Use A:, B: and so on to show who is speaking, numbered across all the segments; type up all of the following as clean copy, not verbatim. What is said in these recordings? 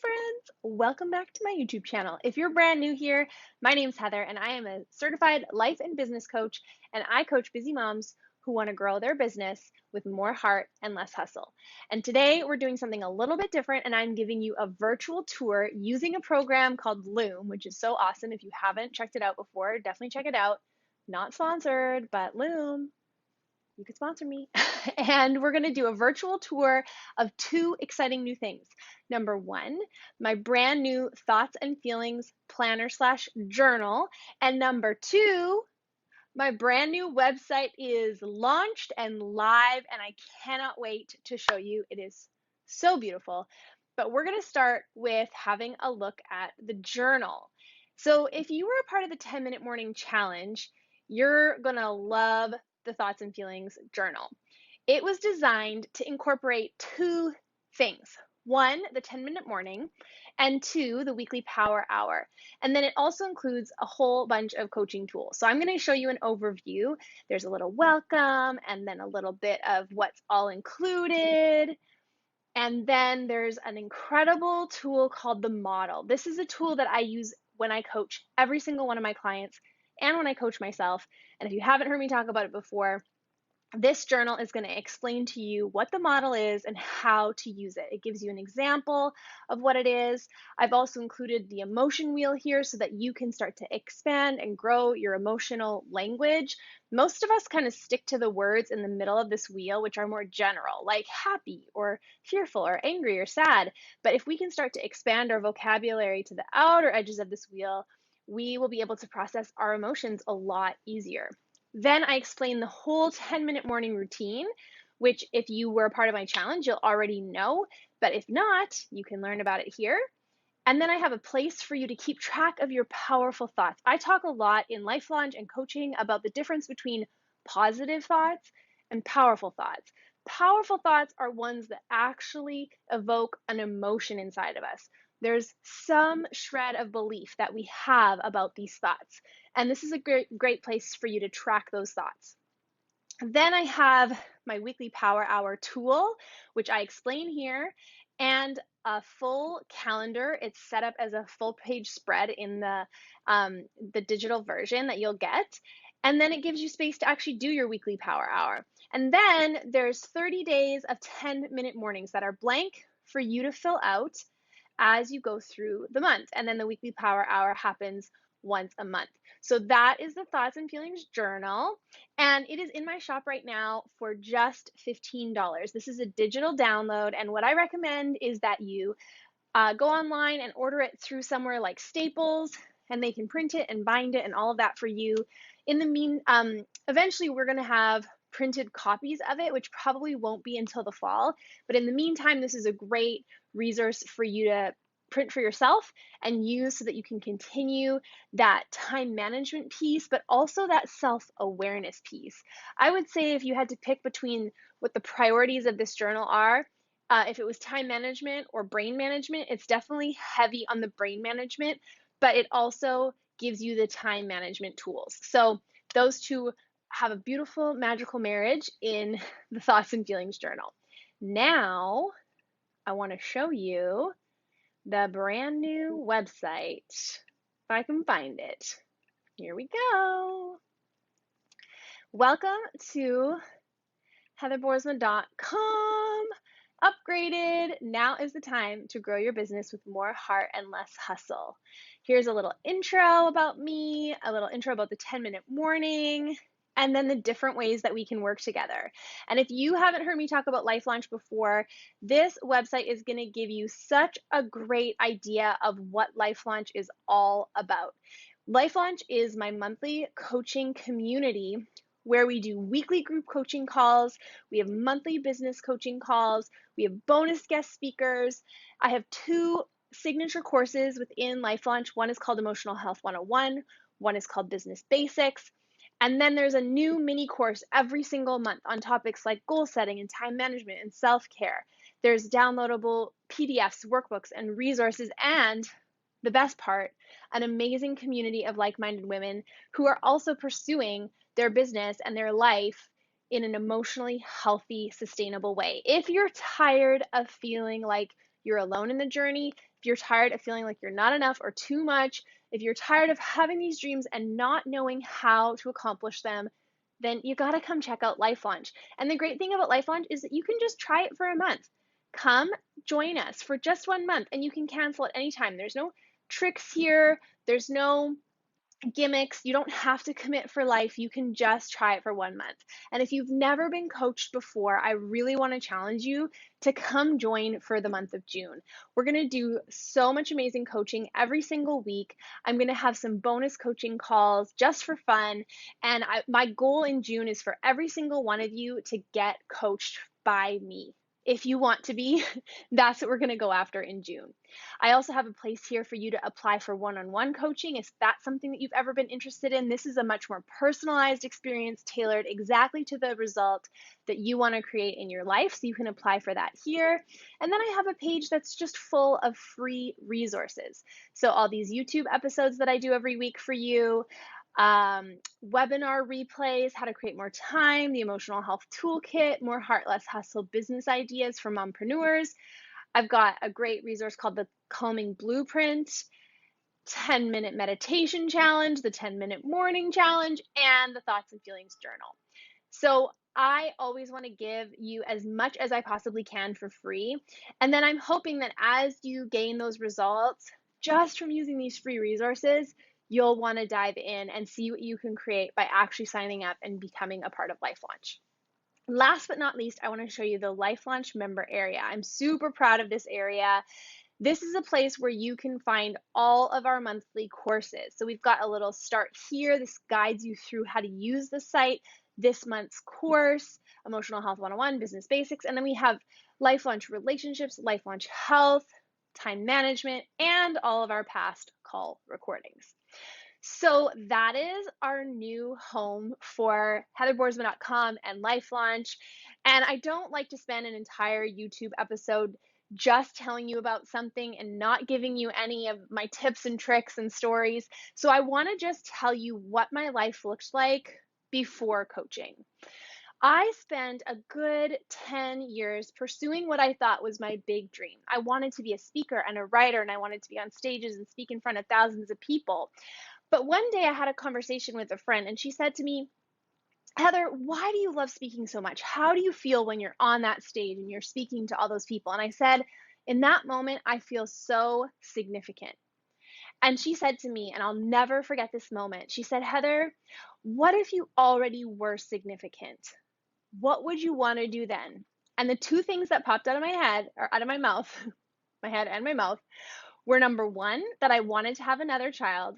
A: friends! Welcome back to my YouTube channel. If you're brand new here, my name's Heather and I am a certified life and business coach, and I coach busy moms who want to grow their business with more heart and less hustle. And today we're doing something a little bit different, and I'm giving you a virtual tour using a program called Loom, which is so awesome. If you haven't checked it out before, definitely check it out. Not sponsored, but Loom, you could sponsor me. And we're going to do a virtual tour of two exciting new things. Number one, my brand new thoughts and feelings planner slash journal. And number two, my brand new website is launched and live, and I cannot wait to show you. It is so beautiful. But we're going to start with having a look at the journal. So if you were a part of the 10-minute morning challenge, you're going to love the thoughts and feelings journal. It was designed to incorporate two things. One, the 10-minute morning, and two, the weekly power hour. And then it also includes a whole bunch of coaching tools. So I'm going to show you an overview. There's a little welcome, and then a little bit of what's all included. And then there's an incredible tool called the model. This is a tool that I use when I coach every single one of my clients and when I coach myself. And if you haven't heard me talk about it before, this journal is going to explain to you what the model is and how to use it. It gives you an example of what it is. I've also included the emotion wheel here so that you can start to expand and grow your emotional language. Most of us kind of stick to the words in the middle of this wheel, which are more general, like happy or fearful or angry or sad. But if we can start to expand our vocabulary to the outer edges of this wheel, we will be able to process our emotions a lot easier. Then I explain the whole 10-minute morning routine, which if you were a part of my challenge, you'll already know. But if not, you can learn about it here. And then I have a place for you to keep track of your powerful thoughts. I talk a lot in Life Launch and coaching about the difference between positive thoughts and powerful thoughts. Powerful thoughts are ones that actually evoke an emotion inside of us. There's some shred of belief that we have about these thoughts. And this is a great place for you to track those thoughts. Then I have my weekly power hour tool, which I explain here, and a full calendar. It's set up as a full page spread in the digital version that you'll get. And then it gives you space to actually do your weekly power hour. And then there's 30 days of 10-minute mornings that are blank for you to fill out as you go through the month. And then the weekly power hour happens once a month. So that is the Thoughts and Feelings Journal. And it is in my shop right now for just $15. This is a digital download. And what I recommend is that you go online and order it through somewhere like Staples, and they can print it and bind it and all of that for you. In the eventually we're going to have printed copies of it, which probably won't be until the fall. But in the meantime, this is a great resource for you to print for yourself and use so that you can continue that time management piece, but also that self-awareness piece. I would say if you had to pick between what the priorities of this journal are, if it was time management or brain management, it's definitely heavy on the brain management, but it also gives you the time management tools. So those two have a beautiful, magical marriage in the Thoughts and Feelings Journal. Now, I want to show you the brand new website, if I can find it. Here we go. Welcome to heatherboersma.com. Upgraded. Now is the time to grow your business with more heart and less hustle. Here's a little intro about me, a little intro about the 10-minute morning, and then the different ways that we can work together. And if you haven't heard me talk about Life Launch before, this website is going to give you such a great idea of what Life Launch is all about. Life Launch is my monthly coaching community where we do weekly group coaching calls, we have monthly business coaching calls, we have bonus guest speakers. I have two signature courses within Life Launch. One is called Emotional Health 101, one is called Business Basics. And then there's a new mini course every single month on topics like goal setting and time management and self-care. There's downloadable PDFs, workbooks, and resources, and the best part, an amazing community of like-minded women who are also pursuing their business and their life in an emotionally healthy, sustainable way. If you're tired of feeling like you're alone in the journey, if you're tired of feeling like you're not enough or too much, if you're tired of having these dreams and not knowing how to accomplish them, then you got to come check out Life Launch. And the great thing about Life Launch is that you can just try it for a month. Come join us for just 1 month and you can cancel at any time. There's no tricks here. There's no gimmicks. You don't have to commit for life. You can just try it for 1 month. And if you've never been coached before, I really want to challenge you to come join for the month of June. We're going to do so much amazing coaching every single week. I'm going to have some bonus coaching calls just for fun. And my goal in June is for every single one of you to get coached by me. If you want to be, that's what we're going to go after in June. I also have a place here for you to apply for one-on-one coaching. If that's something that you've ever been interested in, this is a much more personalized experience tailored exactly to the result that you want to create in your life. So you can apply for that here. And then I have a page that's just full of free resources. So all these YouTube episodes that I do every week for you, webinar replays, how to create more time, the emotional health toolkit, more heart, less hustle business ideas for mompreneurs. I've got a great resource called the Calming Blueprint, 10-minute meditation challenge, the 10-minute morning challenge, and the thoughts and feelings journal. So I always want to give you as much as I possibly can for free. And then I'm hoping that as you gain those results just from using these free resources, you'll want to dive in and see what you can create by actually signing up and becoming a part of Life Launch. Last but not least, I want to show you the Life Launch member area. I'm super proud of this area. This is a place where you can find all of our monthly courses. So we've got a little start here. This guides you through how to use the site, this month's course, Emotional Health 101, Business Basics, and then we have Life Launch Relationships, Life Launch Health, Time Management, and all of our past call recordings. So that is our new home for heatherboersma.com and Life Launch. And I don't like to spend an entire YouTube episode just telling you about something and not giving you any of my tips and tricks and stories. So I want to just tell you what my life looked like before coaching. I spent a good 10 years pursuing what I thought was my big dream. I wanted to be a speaker and a writer, and I wanted to be on stages and speak in front of thousands of people. But one day I had a conversation with a friend, and she said to me, Heather, why do you love speaking so much? How do you feel when you're on that stage and you're speaking to all those people? And I said, in that moment, I feel so significant. And she said to me, and I'll never forget this moment, she said, Heather, what if you already were significant? What would you want to do then? And the two things that popped out of my head, or out of my mouth, my head and my mouth, were number one, that I wanted to have another child.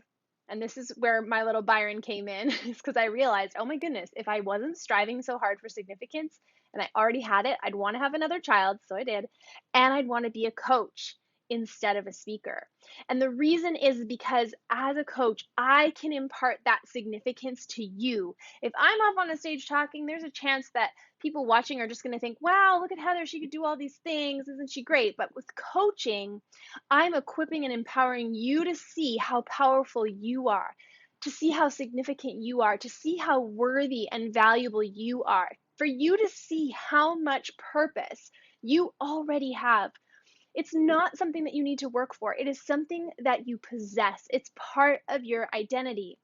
A: And this is where my little Byron came in, is because I realized, oh my goodness, if I wasn't striving so hard for significance and I already had it, I'd want to have another child. So I did. And I'd want to be a coach instead of a speaker. And the reason is because as a coach, I can impart that significance to you. If I'm up on a stage talking, there's a chance that people watching are just going to think, wow, look at Heather, she could do all these things. Isn't she great? But with coaching, I'm equipping and empowering you to see how powerful you are, to see how significant you are, to see how worthy and valuable you are, for you to see how much purpose you already have. It's not something that you need to work for. It is something that you possess. It's part of your identity.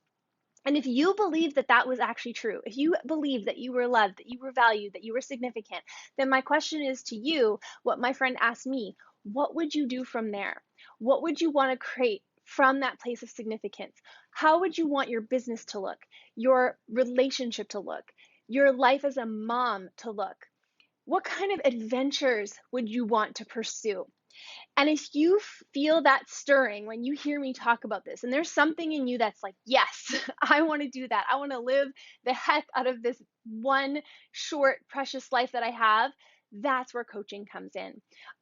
A: And if you believe that that was actually true, if you believe that you were loved, that you were valued, that you were significant, then my question is to you, what my friend asked me, what would you do from there? What would you want to create from that place of significance? How would you want your business to look, your relationship to look, your life as a mom to look? What kind of adventures would you want to pursue? And if you feel that stirring when you hear me talk about this, and there's something in you that's like, yes, I want to do that. I want to live the heck out of this one short, precious life that I have. That's where coaching comes in.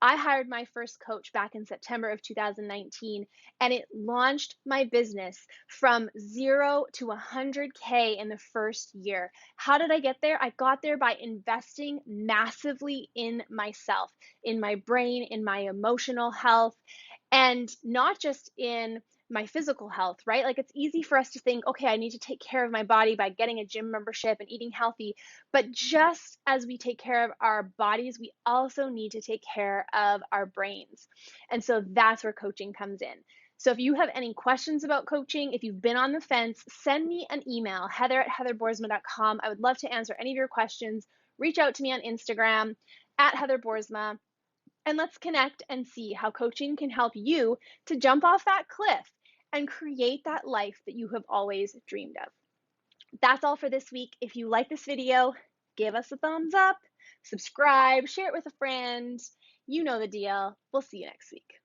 A: I hired my first coach back in September of 2019, and it launched my business from 0 to 100K in the first year. How did I get there? I got there by investing massively in myself, in my brain, in my emotional health, and not just in my physical health, right? Like it's easy for us to think, okay, I need to take care of my body by getting a gym membership and eating healthy. But just as we take care of our bodies, we also need to take care of our brains. And so that's where coaching comes in. So if you have any questions about coaching, if you've been on the fence, send me an email, heather@heatherboersma.com. I would love to answer any of your questions. Reach out to me on Instagram at Heather Boersma, and let's connect and see how coaching can help you to jump off that cliff and create that life that you have always dreamed of. That's all for this week. If you like this video, give us a thumbs up, subscribe, share it with a friend. You know the deal. We'll see you next week.